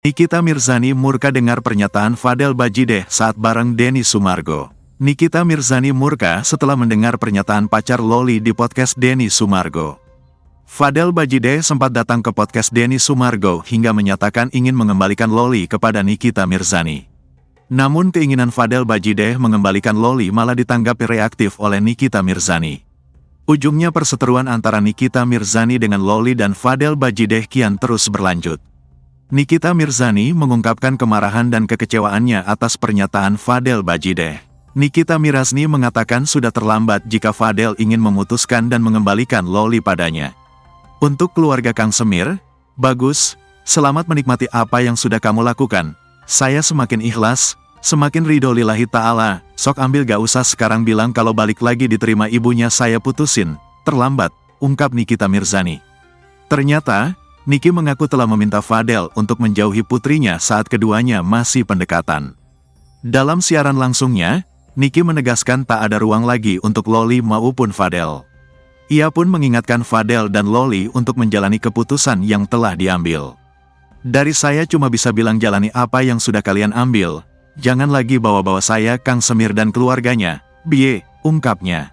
Nikita Mirzani murka dengar pernyataan Fadel Bajideh saat bareng Denny Sumargo. Nikita Mirzani murka setelah mendengar pernyataan pacar Loli di podcast Denny Sumargo. Fadel Bajideh sempat datang ke podcast Denny Sumargo hingga menyatakan ingin mengembalikan Loli kepada Nikita Mirzani. Namun keinginan Fadel Bajideh mengembalikan Loli malah ditanggapi reaktif oleh Nikita Mirzani. Ujungnya perseteruan antara Nikita Mirzani dengan Loli dan Fadel Bajideh kian terus berlanjut. Nikita Mirzani mengungkapkan kemarahan dan kekecewaannya atas pernyataan Fadel Bajideh. Nikita Mirzani mengatakan sudah terlambat jika Fadel ingin memutuskan dan mengembalikan Loli padanya. Untuk keluarga Kang Semir, bagus, selamat menikmati apa yang sudah kamu lakukan. Saya semakin ikhlas, semakin ridho lillahi ta'ala, sok ambil gak usah sekarang bilang kalau balik lagi diterima ibunya saya putusin, terlambat, ungkap Nikita Mirzani. Ternyata, Niki mengaku telah meminta Fadel untuk menjauhi putrinya saat keduanya masih pendekatan. Dalam siaran langsungnya, Niki menegaskan tak ada ruang lagi untuk Loli maupun Fadel. Ia pun mengingatkan Fadel dan Loli untuk menjalani keputusan yang telah diambil. Dari saya cuma bisa bilang jalani apa yang sudah kalian ambil, jangan lagi bawa-bawa saya, Kang Semir dan keluarganya, ungkapnya.